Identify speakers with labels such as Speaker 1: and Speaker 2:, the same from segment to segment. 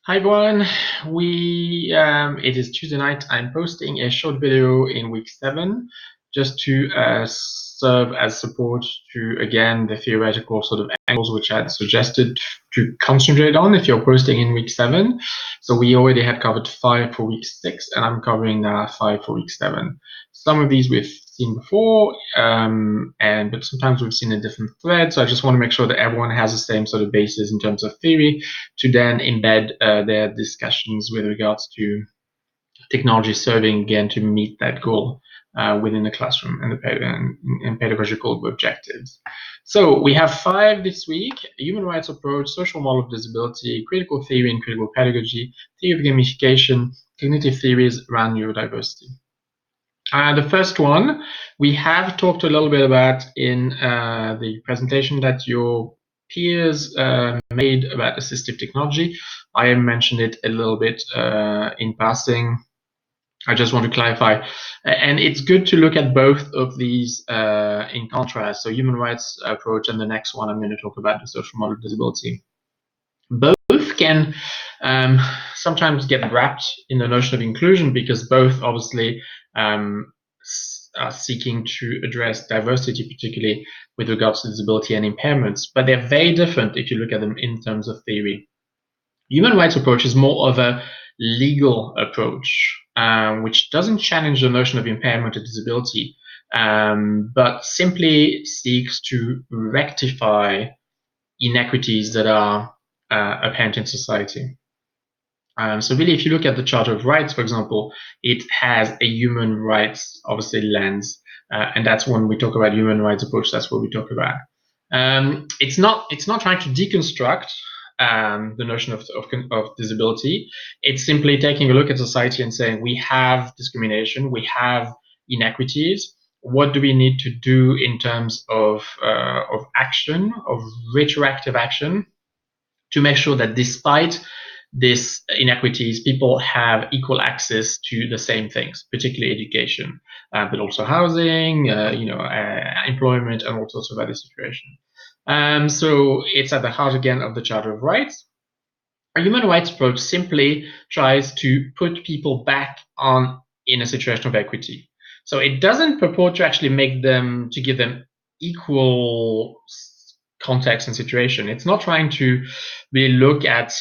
Speaker 1: Hi everyone. It is Tuesday night. I'm posting a short video in week 7 just to serve as support to again the theoretical sort of angles which I had suggested to concentrate on if you're posting in week 7. So we already had covered 5 for week 6 and I'm covering 5 for week 7. Some of these we've seen before, but sometimes we've seen a different thread. So I just want to make sure that everyone has the same sort of basis in terms of theory to then embed their discussions with regards to technology serving again to meet that goal within the classroom and pedagogical objectives. So we have 5 this week: human rights approach, social model of disability, critical theory and critical pedagogy, theory of gamification, cognitive theories around neurodiversity. The first one we have talked a little bit about in the presentation that your peers made about assistive technology. I mentioned it a little bit in passing. I just want to clarify, and it's good to look at both of these in contrast. So human rights approach and the next one I'm going to talk about, the social model of disability. Both can sometimes get wrapped in the notion of inclusion because both obviously are seeking to address diversity, particularly with regards to disability and impairments, but they're very different if you look at them in terms of theory. Human rights approach is more of a legal approach, which doesn't challenge the notion of impairment or disability, but simply seeks to rectify inequities that are apparent in society. So really, if you look at the Charter of Rights, for example, it has a human rights, obviously, lens. And that's when we talk about human rights approach, that's what we talk about. It's not trying to deconstruct the notion of disability. It's simply taking a look at society and saying, we have discrimination, we have inequities. What do we need to do in terms of action, of retroactive action, to make sure that despite these inequities, people have equal access to the same things, particularly education, but also housing, employment, and all sorts of other situations. So it's at the heart again of the Charter of Rights. A human rights approach simply tries to put people back in a situation of equity. So it doesn't purport to actually give them equal context and situation. It's not trying to really look at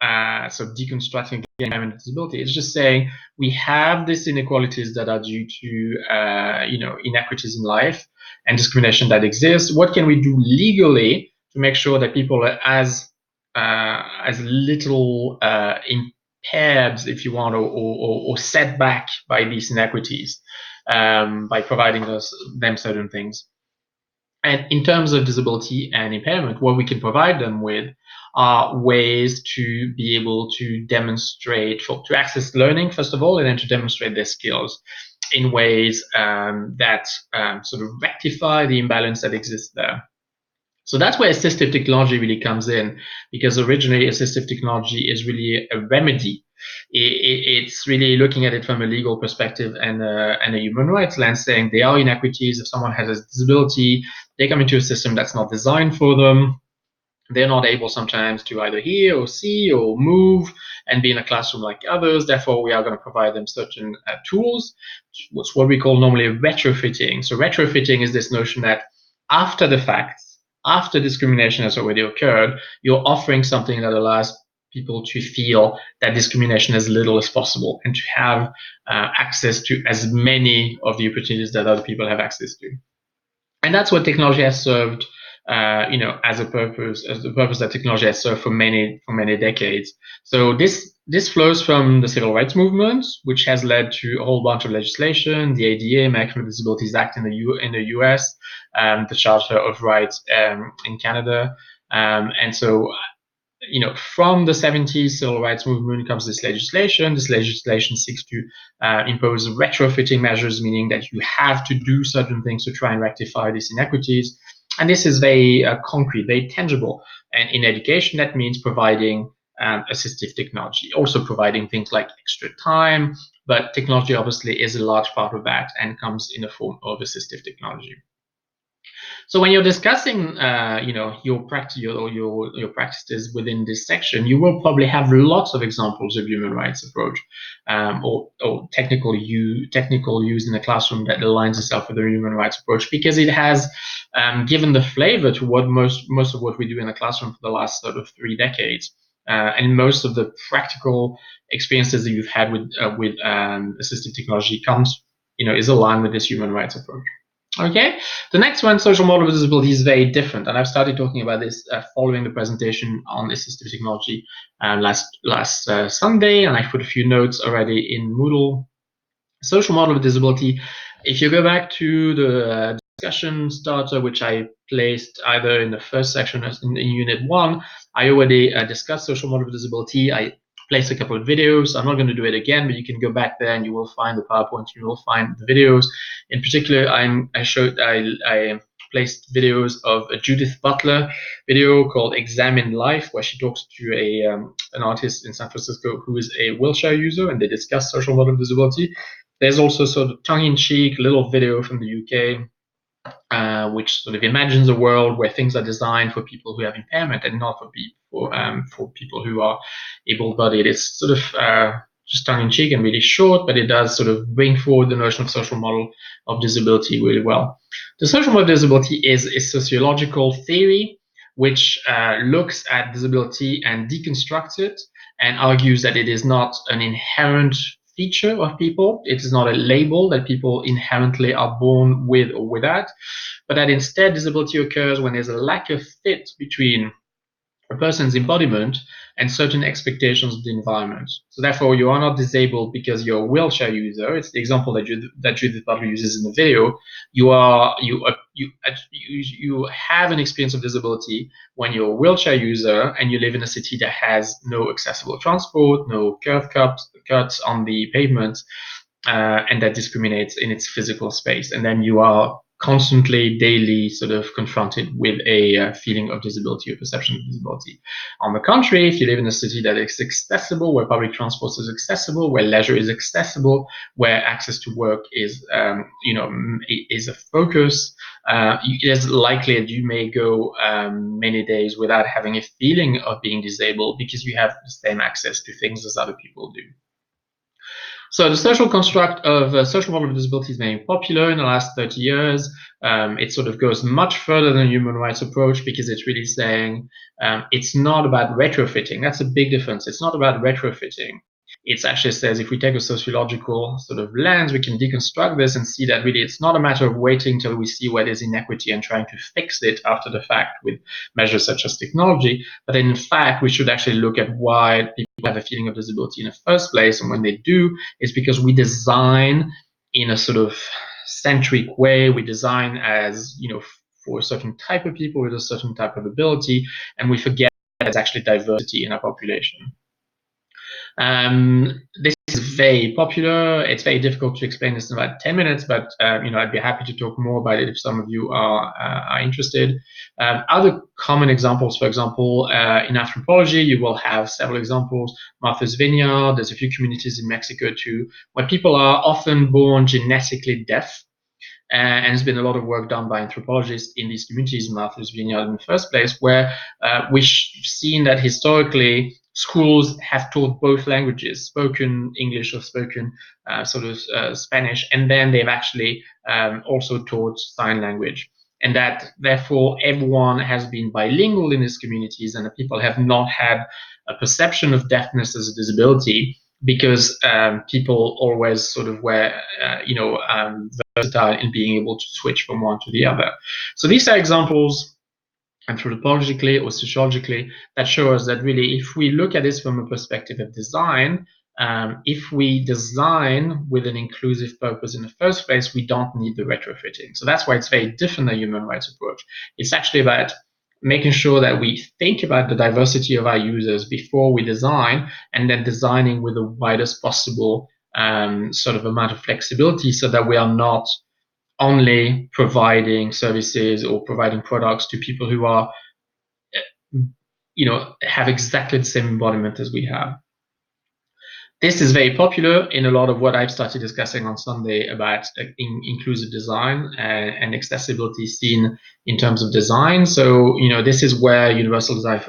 Speaker 1: deconstructing impairment and disability. It's just saying we have these inequalities that are due to inequities in life and discrimination that exists. What can we do legally to make sure that people are as little impaired, if you want, or set back by these inequities by providing them certain things. And in terms of disability and impairment, what we can provide them with are ways to be able to demonstrate, to access learning, first of all, and then to demonstrate their skills in ways that sort of rectify the imbalance that exists there. So that's where assistive technology really comes in, because originally assistive technology is really a remedy. It's really looking at it from a legal perspective and a human rights lens, saying there are inequities. If someone has a disability, they come into a system that's not designed for them. They're not able sometimes to either hear or see or move and be in a classroom like others. Therefore, we are going to provide them certain tools. What's what we call normally retrofitting. So retrofitting is this notion that after the fact, after discrimination has already occurred, you're offering something that allows people to feel that discrimination as little as possible and to have access to as many of the opportunities that other people have access to. And that's what technology has served, as the purpose that technology has served for many decades. So this flows from the civil rights movement, which has led to a whole bunch of legislation: the ADA, American with Disabilities Act in the US, the Charter of Rights in Canada, and so. From the 70s civil rights movement comes this legislation. This legislation seeks to impose retrofitting measures, meaning that you have to do certain things to try and rectify these inequities. And this is very concrete, very tangible. And in education, that means providing assistive technology, also providing things like extra time. But technology obviously is a large part of that and comes in the form of assistive technology. So when you're discussing, your practice, your practices within this section, you will probably have lots of examples of human rights approach, or technical use in the classroom that aligns itself with the human rights approach, because it has given the flavor to what most of what we do in the classroom for the last sort of 3 decades. And most of the practical experiences that you've had with assistive technology is aligned with this human rights approach. Okay, the next one, social model visibility, is very different, and I've started talking about this following the presentation on assistive technology last Sunday, and I put a few notes already in Moodle. Social model of disability. If you go back to the discussion starter, which I placed either in the first section or in Unit 1, I already discussed social model of disability. I placed a couple of videos. I'm not going to do it again, but you can go back there and you will find the PowerPoint, you will find the videos. In particular, I placed videos of a Judith Butler video called Examine Life, where she talks to an artist in San Francisco who is a wheelchair user, and they discuss social model of disability. There's also sort of tongue-in-cheek little video from the UK, which sort of imagines a world where things are designed for people who have impairment and not for people who are able-bodied. It's sort of just tongue-in-cheek and really short, but it does sort of bring forward the notion of social model of disability really well. The social model of disability is a sociological theory which looks at disability and deconstructs it and argues that it is not an inherent feature of people. It is not a label that people inherently are born with or without, but that instead disability occurs when there's a lack of fit between a person's embodiment and certain expectations of the environment. So therefore, you are not disabled because you're a wheelchair user. It's the example that Judith Butler uses in the video. You have an experience of disability when you're a wheelchair user and you live in a city that has no accessible transport, no curb cuts on the pavement, and that discriminates in its physical space. And then you are constantly, daily, sort of confronted with a feeling of disability or perception of disability. On the contrary, if you live in a city that is accessible, where public transport is accessible, where leisure is accessible, where access to work is a focus, it is likely that you may go many days without having a feeling of being disabled because you have the same access to things as other people do. So the social construct of social model of disability is very popular in the last 30 years. It sort of goes much further than a human rights approach because it's really saying it's not about retrofitting. That's a big difference. It's not about retrofitting. It actually says if we take a sociological sort of lens, we can deconstruct this and see that really it's not a matter of waiting till we see where there's inequity and trying to fix it after the fact with measures such as technology, but in fact, we should actually look at why people have a feeling of disability in the first place. And when they do, it's because we design in a sort of centric way. We design as, for a certain type of people with a certain type of ability, and we forget that there's actually diversity in our population. This is very popular. It's very difficult to explain this in about 10 minutes, but I'd be happy to talk more about it if some of you are interested. Other common examples, for example, in anthropology, you will have several examples. Martha's Vineyard, there's a few communities in Mexico too, where people are often born genetically deaf. And there's been a lot of work done by anthropologists in these communities in Martha's Vineyard in the first place, where we've seen that historically schools have taught both languages, spoken English or spoken Spanish, and then they've actually also taught sign language. And that therefore everyone has been bilingual in these communities, and the people have not had a perception of deafness as a disability because people always sort of were, versatile in being able to switch from one to the other. So these are examples anthropologically or sociologically that show us that really if we look at this from a perspective of design, if we design with an inclusive purpose in the first place, we don't need the retrofitting. So that's why it's very different than a human rights approach. It's actually about making sure that we think about the diversity of our users before we design, and then designing with the widest possible sort of amount of flexibility so that we are not only providing services or providing products to people who are, have exactly the same embodiment as we have. This is very popular in a lot of what I've started discussing on Sunday about inclusive design and accessibility seen in terms of design. So, this is where universal design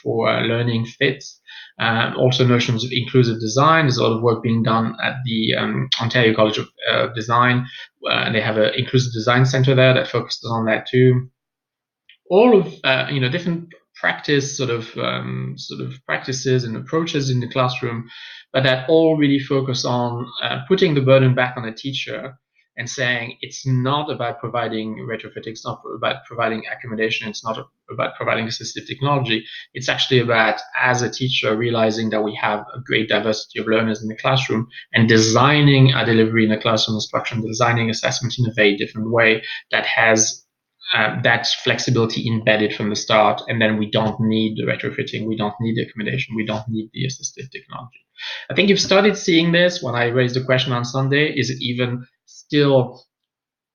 Speaker 1: for learning fits. Also, notions of inclusive design. There's a lot of work being done at the Ontario College of Design. They have an inclusive design center there that focuses on that too. All of different practice sort of practices and approaches in the classroom, but that all really focus on putting the burden back on the teacher and saying it's not about providing retrofitting, it's not about providing accommodation, it's not about providing assistive technology. It's actually about, as a teacher, realizing that we have a great diversity of learners in the classroom and designing a delivery in the classroom instruction, designing assessment in a very different way that has that flexibility embedded from the start, and then we don't need the retrofitting, we don't need the accommodation, we don't need the assistive technology. I think you've started seeing this when I raised the question on Sunday, is it even still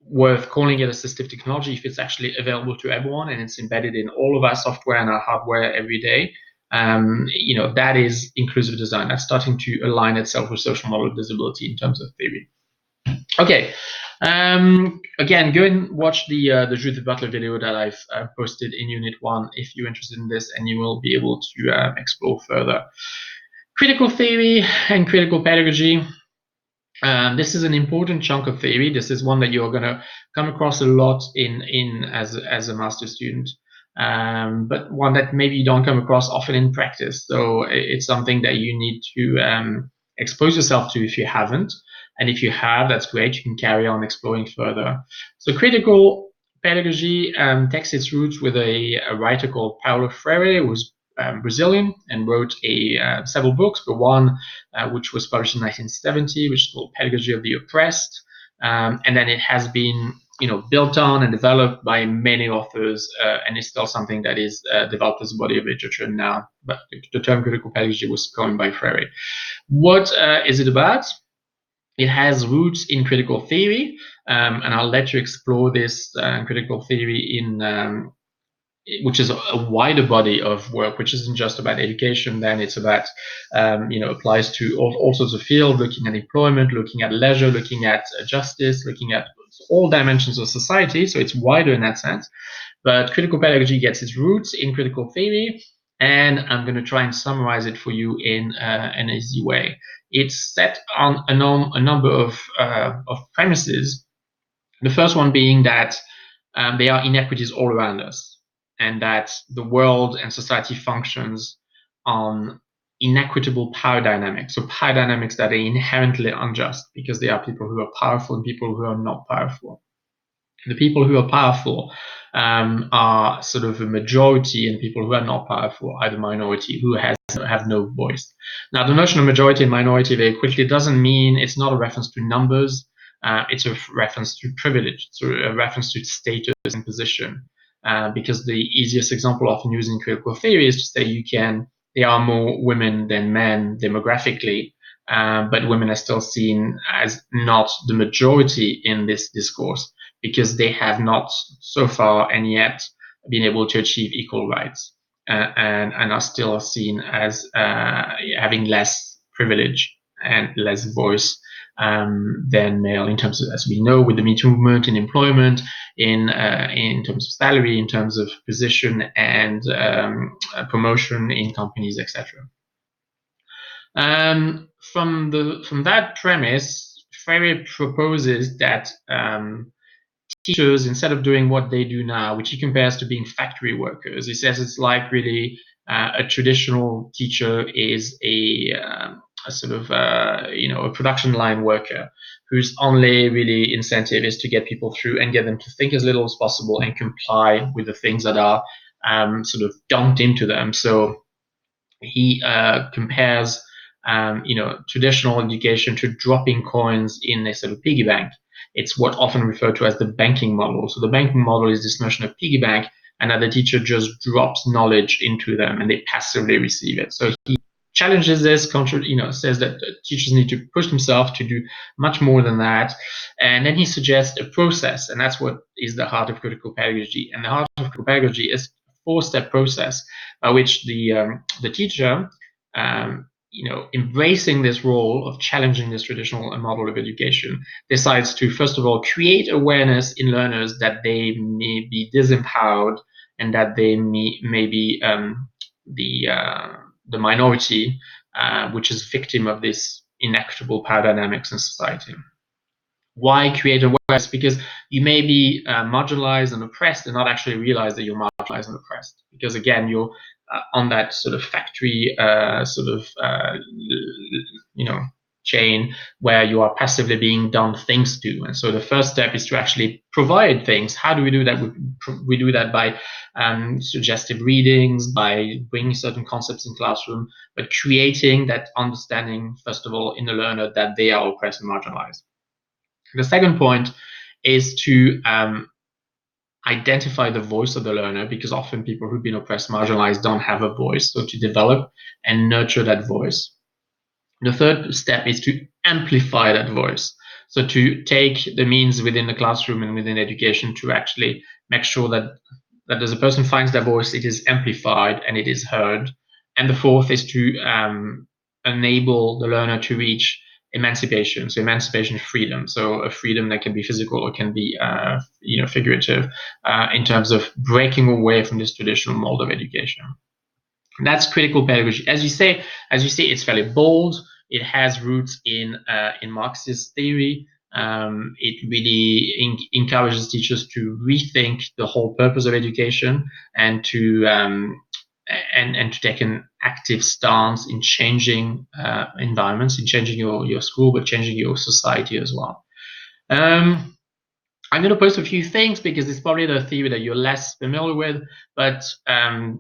Speaker 1: worth calling it assistive technology if it's actually available to everyone and it's embedded in all of our software and our hardware every day? That is inclusive design. That's starting to align itself with social model disability in terms of theory. Okay. Again, go and watch the Judith Butler video that I've posted in Unit 1 if you're interested in this, and you will be able to explore further. Critical theory and critical pedagogy. This is an important chunk of theory. This is one that you're going to come across a lot as a master student, but one that maybe you don't come across often in practice. So it's something that you need to expose yourself to if you haven't. And if you have, that's great. You can carry on exploring further. So critical pedagogy takes its roots with a writer called Paulo Freire, who was Brazilian and wrote several books, but one which was published in 1970, which is called Pedagogy of the Oppressed. And then it has been built on and developed by many authors, and is still something that is developed as a body of literature now. But the term critical pedagogy was coined by Freire. What is it about? It has roots in critical theory, and I'll let you explore this critical theory in which is a wider body of work, which isn't just about education. Then it's about, applies to all sorts of fields, looking at employment, looking at leisure, looking at justice, looking at all dimensions of society. So it's wider in that sense. But critical pedagogy gets its roots in critical theory, and I'm going to try and summarize it for you in an easy way. It's set on a number of premises. The first one being that there are inequities all around us, and that the world and society functions on inequitable power dynamics. So power dynamics that are inherently unjust because there are people who are powerful and people who are not powerful. The people who are powerful are sort of a majority, and people who are not powerful are the minority who have no voice. Now, the notion of majority and minority very quickly doesn't mean, it's not a reference to numbers. It's a reference to privilege, it's a reference to status and position. Because the easiest example often used in critical theory is to say there are more women than men demographically, but women are still seen as not the majority in this discourse, because they have not so far and yet been able to achieve equal rights, and are still seen as having less privilege and less voice than male, in terms of, as we know, with the Me Too movement, in employment, in terms of salary, in terms of position and promotion in companies, etc. From that premise, Freire proposes that teachers, instead of doing what they do now, which he compares to being factory workers, he says it's like really a traditional teacher is a sort of a production line worker whose only really incentive is to get people through and get them to think as little as possible and comply with the things that are sort of dumped into them. So he compares traditional education to dropping coins in a sort of piggy bank. It's what often referred to as the banking model. So the banking model is this notion of piggy bank, and that the teacher just drops knowledge into them and they passively receive it. So he challenges this, says that teachers need to push themselves to do much more than that. And then he suggests a process, and that's what is the heart of critical pedagogy. And the heart of critical pedagogy is a 4-step process by which the teacher embracing this role of challenging this traditional model of education, decides to, first of all, create awareness in learners that they may be disempowered and that they may be the minority which is victim of this inequitable power dynamics in society. Why create awareness? Because you may be marginalized and oppressed and not actually realize that you're marginalized and oppressed. Because again, you're on that sort of factory chain where you are passively being done things to. And so the first step is to actually provide things. How do we do that? We do that by suggestive readings, by bringing certain concepts in classroom, but creating that understanding, first of all, in the learner that they are oppressed and marginalized. The second point is to identify the voice of the learner, because often people who've been oppressed, marginalized, don't have a voice. So to develop and nurture that voice. The third step is to amplify that voice. So to take the means within the classroom and within education to actually make sure that as a person finds their voice, it is amplified and it is heard. And the fourth is to enable the learner to reach emancipation. So emancipation, freedom. So a freedom that can be physical or can be figurative in terms of breaking away from this traditional mold of education. And that's critical pedagogy. As you say, it's fairly bold. It has roots in Marxist theory. It really encourages teachers to rethink the whole purpose of education and to take an active stance in changing environments, in changing your school, but changing your society as well. I'm going to post a few things because it's probably the theory that you're less familiar with, but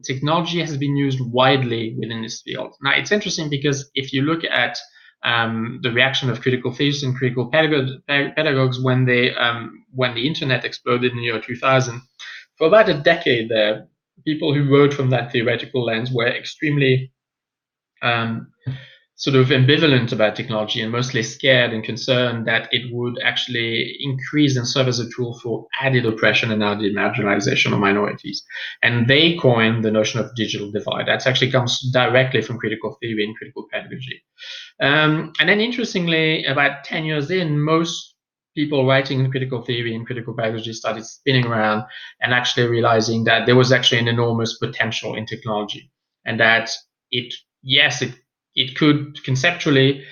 Speaker 1: technology has been used widely within this field. Now, it's interesting because if you look at the reaction of critical theorists and critical pedagogues when the internet exploded in the year 2000, for about a decade there, people who wrote from that theoretical lens were extremely sort of ambivalent about technology and mostly scared and concerned that it would actually increase and serve as a tool for added oppression and added marginalization of minorities. And they coined the notion of digital divide. That actually comes directly from critical theory and critical pedagogy. And then interestingly, about 10 years in, most people writing in critical theory and critical pedagogy started spinning around and actually realizing that there was actually an enormous potential in technology, and that it could conceptually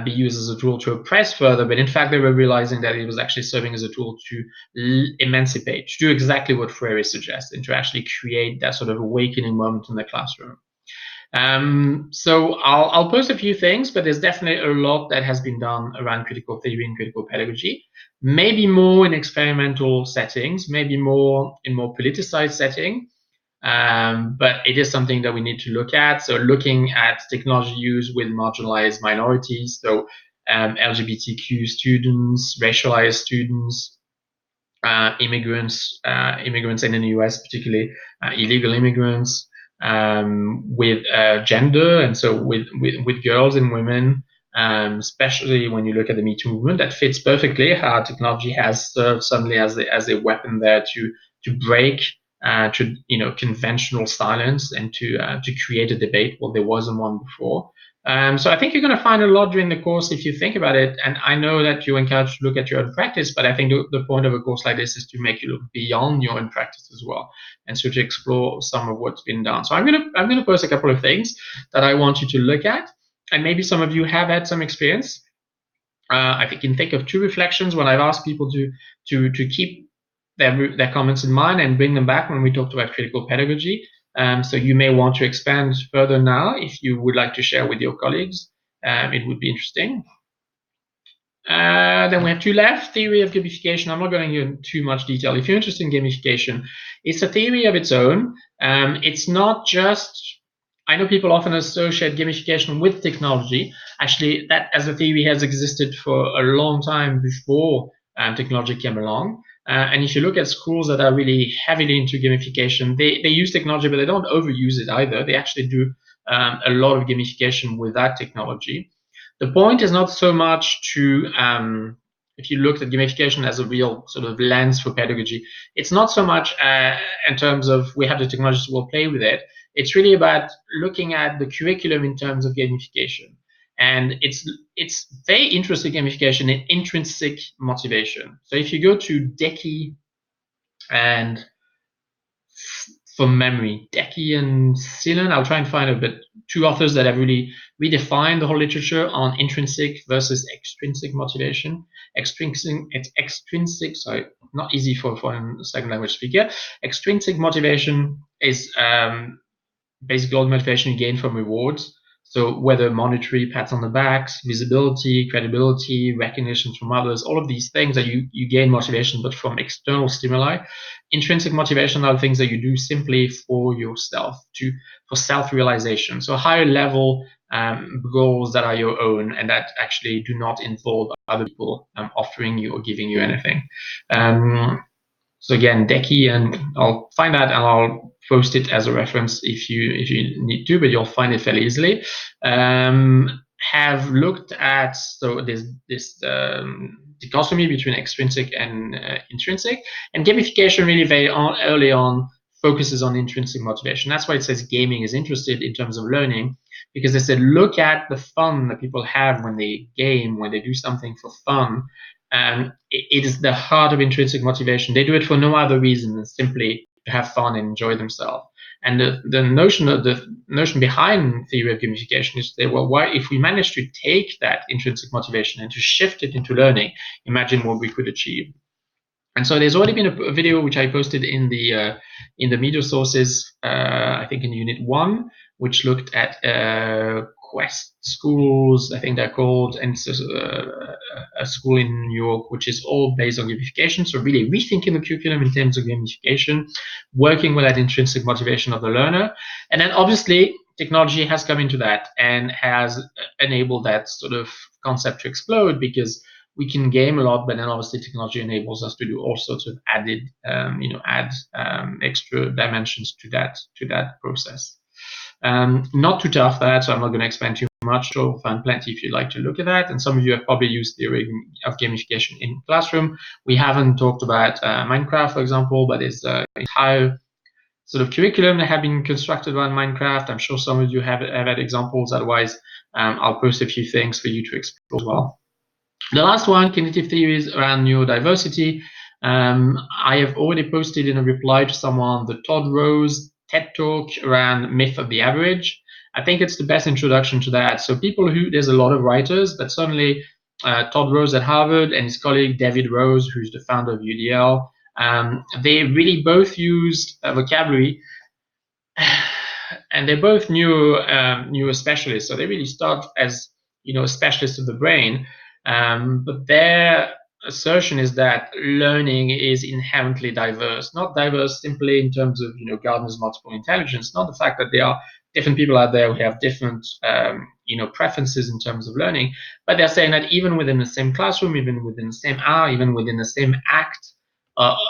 Speaker 1: be used as a tool to oppress further, but in fact they were realizing that it was actually serving as a tool to emancipate, to do exactly what Freire suggests, and to actually create that sort of awakening moment in the classroom. So I'll post a few things, but there's definitely a lot that has been done around critical theory and critical pedagogy, maybe more in experimental settings, maybe more in more politicized setting. But it is something that we need to look at. So looking at technology use with marginalized minorities, so LGBTQ students, racialized students, immigrants, and in the US particularly illegal immigrants, with gender, and so with girls and women, especially when you look at the Me Too movement, that fits perfectly how technology has served suddenly as a weapon there to break conventional silence and to create a debate where there wasn't one before. So I think you're going to find a lot during the course if you think about it. And I know that you're encouraged to look at your own practice, but I think the point of a course like this is to make you look beyond your own practice as well, and so to explore some of what's been done. So I'm going to post a couple of things that I want you to look at, and maybe some of you have had some experience. I can think of two reflections when I've asked people to keep their comments in mind and bring them back when we talked about critical pedagogy. So you may want to expand further now if you would like to share with your colleagues. It would be interesting. Then we have two left. Theory of gamification. I'm not going into too much detail. If you're interested in gamification, it's a theory of its own. It's not just, I know people often associate gamification with technology. Actually, that as a theory has existed for a long time before technology came along. And if you look at schools that are really heavily into gamification, they use technology, but they don't overuse it either. They actually do a lot of gamification without technology. The point is not so much to, if you looked at gamification as a real sort of lens for pedagogy, it's not so much in terms of we have the technology, so we'll play with it. It's really about looking at the curriculum in terms of gamification. And it's very interesting gamification in intrinsic motivation. So if you go to Decky and from memory, Decky and Silan, I'll try and find a bit two authors that have really redefined the whole literature on intrinsic versus extrinsic motivation. Extrinsic, sorry, not easy for a second language speaker. Extrinsic motivation is basically all the motivation you gain from rewards. So whether monetary, pats on the backs, visibility, credibility, recognition from others, all of these things that you gain motivation, but from external stimuli. Intrinsic motivation are things that you do simply for yourself, for self-realization. So higher level goals that are your own and that actually do not involve other people offering you or giving you anything. So again, Decky, and I'll find that and I'll post it as a reference if you need to, but you'll find it fairly easily. Have looked at this dichotomy between extrinsic and intrinsic, and gamification really very early on focuses on intrinsic motivation. That's why it says gaming is interested in terms of learning, because they said look at the fun that people have when they game, when they do something for fun. It is the heart of intrinsic motivation. They do it for no other reason than simply to have fun and enjoy themselves. And the notion behind theory of gamification is to say, well, why, if we manage to take that intrinsic motivation and to shift it into learning, imagine what we could achieve. And so there's already been a video which I posted in the media sources, I think in Unit 1, which looked at Quest schools, I think they're called, and it's a school in New York, which is all based on gamification. So really rethinking the curriculum in terms of gamification, working with that intrinsic motivation of the learner. And then obviously technology has come into that and has enabled that sort of concept to explode, because we can game a lot, but then obviously technology enables us to do all sorts of added, extra dimensions to that process. Not too tough that, so I'm not going to explain too much. You'll find plenty if you'd like to look at that. And some of you have probably used theory of gamification in classroom. We haven't talked about Minecraft, for example, but it's an entire sort of curriculum that have been constructed around Minecraft. I'm sure some of you have had examples. Otherwise, I'll post a few things for you to explore as well. The last one, cognitive theories around neurodiversity. I have already posted in a reply to someone the Todd Rose TED Talk around myth of the average. I think it's the best introduction to that. So there's a lot of writers, but certainly Todd Rose at Harvard and his colleague David Rose, who's the founder of UDL, they really both used vocabulary, and they're both neuro specialists. So they really start as specialists of the brain. But their assertion is that learning is inherently diverse, not diverse simply in terms of Gardner's multiple intelligence, not the fact that there are different people out there who have different preferences in terms of learning, but they're saying that even within the same classroom, even within the same hour, even within the same act,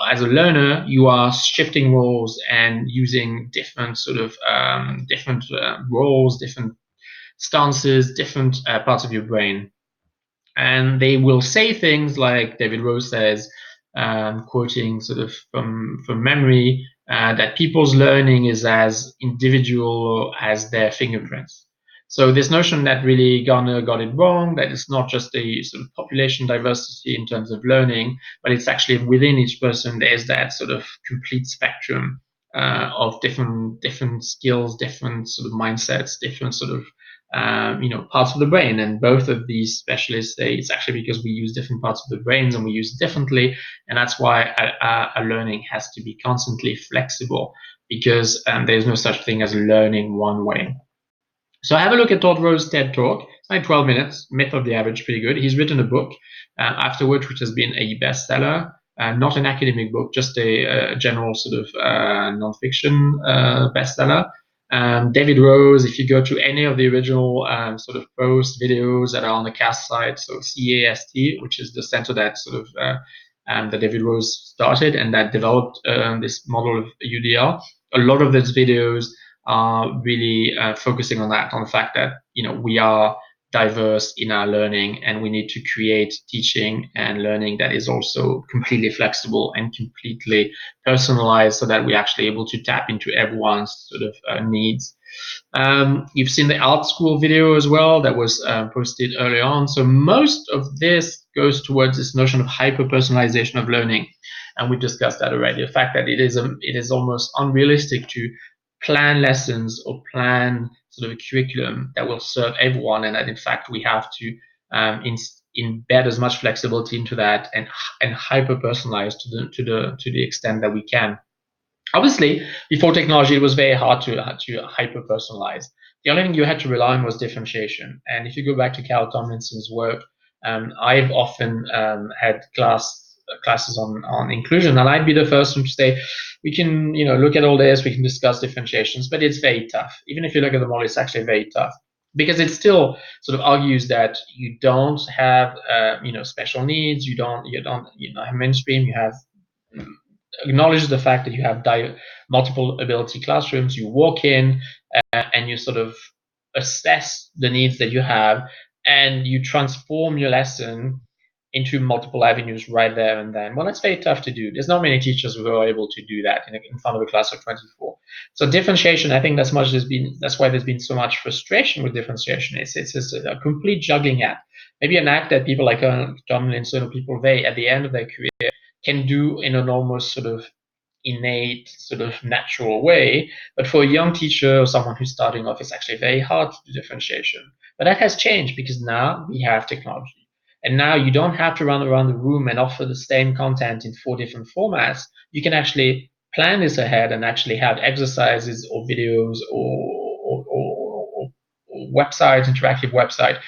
Speaker 1: as a learner, you are shifting roles and using different sort of roles, different stances, different parts of your brain. And they will say things like David Rose says, quoting sort of from memory, that people's learning is as individual as their fingerprints. So this notion that really Garner got it wrong, that it's not just a sort of population diversity in terms of learning, but it's actually within each person there's that sort of complete spectrum of different skills, different sort of mindsets, different sort of parts of the brain. And both of these specialists say it's actually because we use different parts of the brains and we use it differently, and that's why our learning has to be constantly flexible, because there's no such thing as learning one way. So have a look at Todd Rose's TED Talk. It's like 12 minutes, Myth of the Average, pretty good. He's written a book afterwards, which has been a bestseller. Not an academic book, just a general sort of nonfiction bestseller. David Rose, if you go to any of the original sort of post videos that are on the CAST site, so CAST, which is the center that sort of that David Rose started and that developed this model of UDL, a lot of those videos are really focusing on that, on the fact that we are diverse in our learning, and we need to create teaching and learning that is also completely flexible and completely personalized, so that we're actually able to tap into everyone's sort of needs. You've seen the art school video as well that was posted early on. So most of this goes towards this notion of hyper-personalization of learning, and we discussed that already. The fact that it is almost unrealistic to plan lessons or plan sort of a curriculum that will serve everyone, and that in fact we have to embed as much flexibility into that and hyper-personalize to the extent that we can. Obviously, before technology, it was very hard to hyper personalize. The only thing you had to rely on was differentiation. And if you go back to Carol Tomlinson's work, I've often had classes on inclusion, and I'd be the first one to say, we can look at all this, we can discuss differentiations, but it's very tough. Even if you look at the model, it's actually very tough, because it still sort of argues that you don't have special needs, you don't have mainstream, you have acknowledge the fact that you have multiple ability classrooms. You walk in and you sort of assess the needs that you have, and you transform your lesson into multiple avenues right there and then. Well, that's very tough to do. There's not many teachers who are able to do that in front of a class of 24. So differentiation, I think that's why there's been so much frustration with differentiation. It's a complete juggling act. Maybe an act that people like Tomlinson or people at the end of their career can do in an almost sort of innate, sort of natural way. But for a young teacher or someone who's starting off, it's actually very hard to do differentiation. But that has changed, because now we have technology. And now you don't have to run around the room and offer the same content in 4 different formats. You can actually plan this ahead and actually have exercises or videos or websites, interactive website,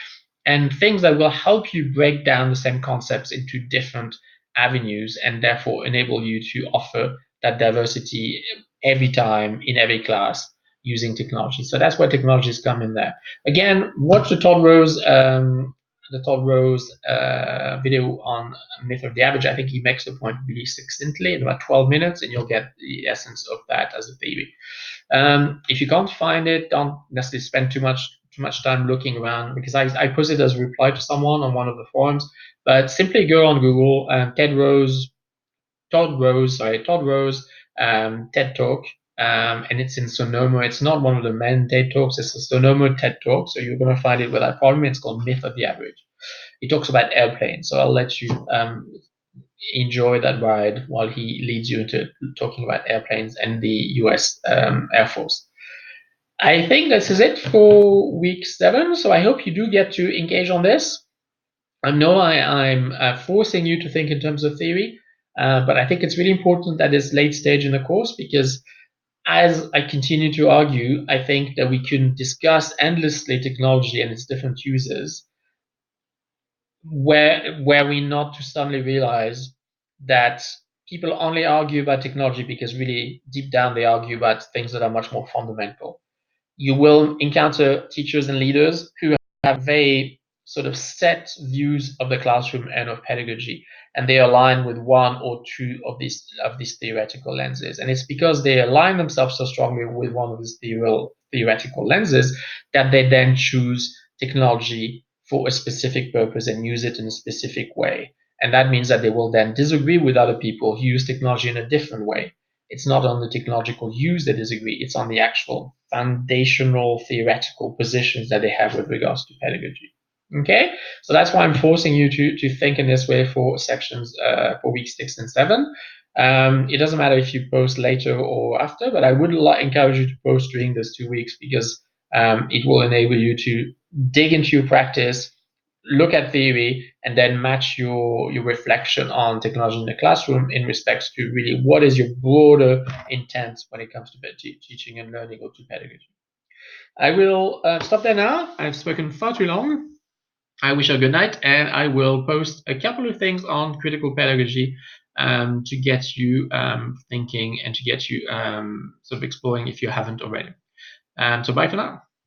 Speaker 1: and things that will help you break down the same concepts into different avenues, and therefore enable you to offer that diversity every time in every class using technology. So that's where technologies come in there. Again, watch the Todd Rose video on myth of the average. I think he makes the point really succinctly in about 12 minutes, and you'll get the essence of that as a theory. If you can't find it, don't necessarily spend too much time looking around, because I posted as a reply to someone on one of the forums. But simply go on Google, Todd Rose, TED Talk, and it's in Sonomo. It's not one of the main TED Talks, it's a Sonomo TED Talk, so you're going to find it without problem. It's called Myth of the Average. He talks about airplanes, so I'll let you enjoy that ride while he leads you into talking about airplanes and the US Air Force. I think this is it for week 7, so I hope you do get to engage on this. I know I'm forcing you to think in terms of theory, but I think it's really important at this late stage in the course, because as I continue to argue, I think that we can discuss endlessly technology and its different uses, where we not to suddenly realize that people only argue about technology because really deep down they argue about things that are much more fundamental. You will encounter teachers and leaders who have very sort of set views of the classroom and of pedagogy, and they align with one or two of these theoretical lenses. And it's because they align themselves so strongly with one of these theoretical lenses that they then choose technology for a specific purpose and use it in a specific way. And that means that they will then disagree with other people who use technology in a different way. It's not on the technological use they disagree, it's on the actual foundational theoretical positions that they have with regards to pedagogy. Okay, so that's why I'm forcing you to think in this way for sections for week 6 and 7. It doesn't matter if you post later or after, but I would encourage you to post during those 2 weeks, because it will enable you to dig into your practice, look at theory, and then match your reflection on technology in the classroom in respects to really what is your broader intent when it comes to teaching and learning or to pedagogy. I will stop there now. I've spoken far too long. I wish you a good night, and I will post a couple of things on critical pedagogy to get you thinking and to get you sort of exploring if you haven't already. So bye for now.